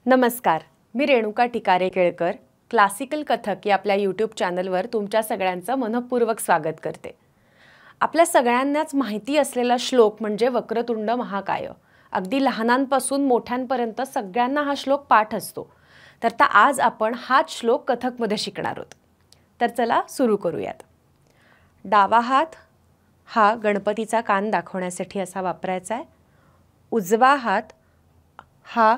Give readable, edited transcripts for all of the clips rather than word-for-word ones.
नमस्कार, मी रेणुका टिकारे केळकर क्लासिकल कथक या आपल्या यूट्यूब चॅनलवर तुमच्या सगळ्यांचं मनपूर्वक स्वागत करते। आपल्या सगळ्यांनाच माहिती असलेला श्लोक म्हणजे वक्रतुंड महाकाय। अगदी लहानांपासून मोठ्यांपर्यंत सगळ्यांना हा श्लोक पाठ असतो। तर आज आपण हाच श्लोक कथकमध्ये शिकणार आहोत। तर चला सुरू करूयात। डावा हात हा गणपतीचा कान दाखवण्यासाठी असा वापरायचा आहे। उजवा हात हा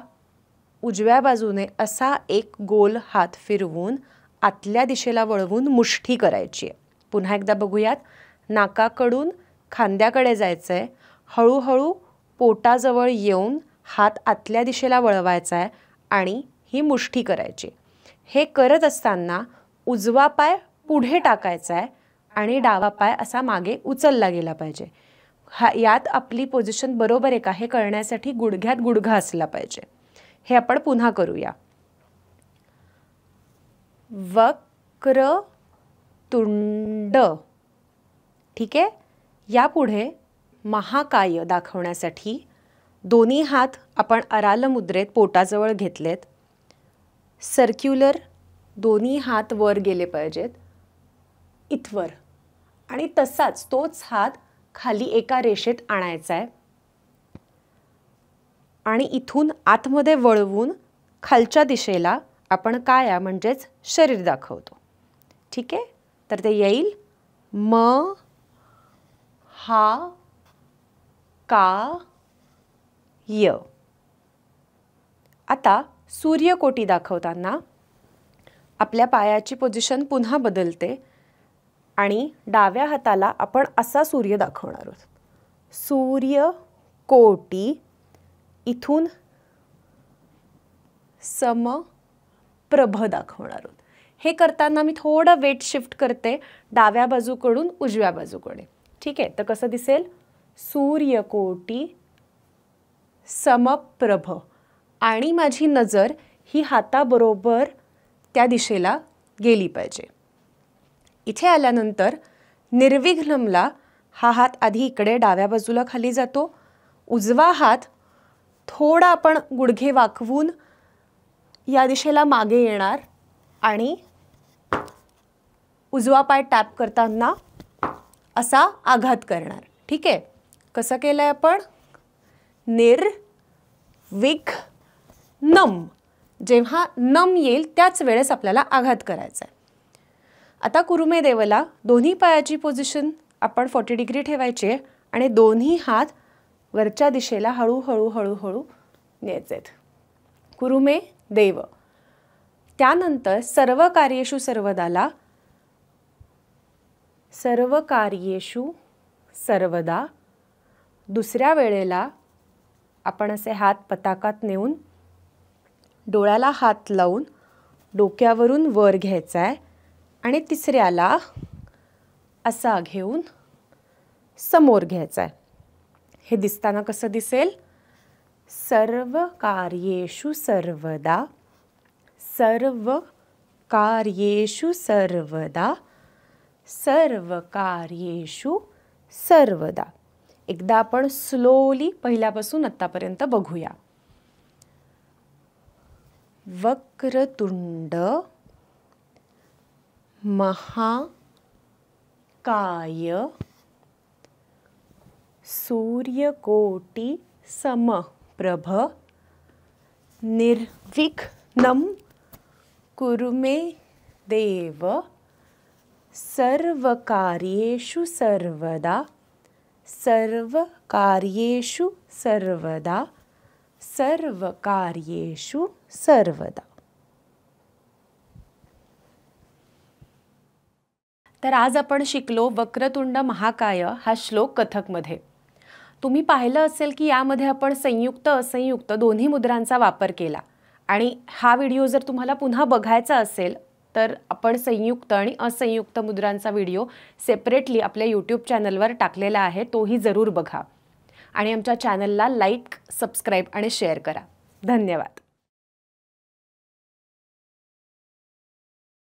उजव्या बाजूने असा एक गोल हात फिरवून आतल्या दिशेला वळवून मुष्ठी करायची आहे। पुन्हा एकदा बघूयात। नाकाकडून खांद्याकडे जायचं आहे, हळूहळू पोटाजवळ येऊन हात आतल्या दिशेला वळवायचा आहे आणि ही मुष्ठी करायची। हे करत असताना उजवा पाय पुढे टाकायचा आहे आणि डावा पाय असा मागे उचलला गेला पाहिजे। यात आपली पोझिशन बरोबर आहे का हे कळण्यासाठी गुडघ्यात गुडघा असला पाहिजे। हे आपण पुन्हा करूया। वक्रतुंड, ठीक आहे। यापुढे महाकाय दाखवण्यासाठी दोन्ही हात आपण अराल मुद्रेत पोटाजवळ घेतलेत। सर्क्युलर दोन्ही हात वर गेले पाहिजेत इथवर आणि तसाच तोच हात खाली एका रेषेत आणायचा आहे आणि इथून आतमध्ये वळवून खालच्या दिशेला आपण काया म्हणजेच शरीर दाखवतो। ठीक आहे, तर ते येईल म हा का य। आता सूर्यकोटी दाखवताना आपल्या पायाची पोझिशन पुन्हा बदलते आणि डाव्या हाताला आपण असा सूर्य दाखवणार आहोत। सूर्यकोटी इथून समप्रभ दाखवणार आहोत। हे करताना मी थोडं वेट शिफ्ट करते डाव्या बाजूकडून उजव्या बाजूकडे। ठीक आहे, तर कसं दिसेल? सूर्यकोटी समप्रभ आणि माझी नजर ही हाताबरोबर त्या दिशेला गेली पाहिजे। इथे आल्यानंतर निर्विघ्नमला हा हात आधी इकडे डाव्या बाजूला खाली जातो। उजवा हात थोडा आपण गुडघे वाकवून या दिशेला मागे येणार आणि उजवा पाय टॅप करताना असा आघात करणार। ठीक आहे, कसं केलंय आपण? निर्विघ्नम। जेव्हा नम येईल त्याच वेळेस आपल्याला आघात करायचा आहे। आता कुरुमे देवला दोन्ही पायाची पोझिशन आपण 40 डिग्री ठेवायची आहे आणि दोन्ही हात वरच्या दिशेला हळूहळू हळूहळू न्यायचेत। कुरुमे देव। त्यानंतर सर्व कार्येषु सर्वदाला सर्व कार्येषु सर्वदा दुसऱ्या वेळेला आपण असे हात पताकात नेऊन डोळ्याला हात लावून डोक्यावरून वर घ्यायचा आहे आणि तिसऱ्याला असा घेऊन समोर घ्यायचा आहे। हे दिसताना कसं दिसेल? सर्व कार्येषु सर्वदा सर्व कार्येषु सर्वदा सर्व कार्येषु सर्वदा। एकदा आपण स्लोली पहिल्यापासून आतापर्यंत बघूया। वक्रतुंड महाकाय सूर्यकोटी समप्रभ निर्विघ्नं कुरु मे देव सर्व कार्येषु सर्वदा सर्व कार्येषु सर्वदा सर्व कार्येषु सर्वदा। तर आज आपण शिकलो वक्रतुंड महाकाय हा श्लोक कथकमध्ये। तुम्ही पाहिलं असेल की यामध्ये आपण संयुक्त असंयुक्त दोन्ही मुद्रांचा वापर केला आणि हा व्हिडिओ जर तुम्हाला पुन्हा बघायचा असेल तर आपण संयुक्त आणि असंयुक्त मुद्रांचा व्हिडिओ सेपरेटली आपल्या यूट्यूब चॅनलवर टाकलेला आहे, तोही जरूर बघा आणि आमच्या चॅनलला लाईक, सबस्क्राईब आणि शेअर करा। धन्यवाद।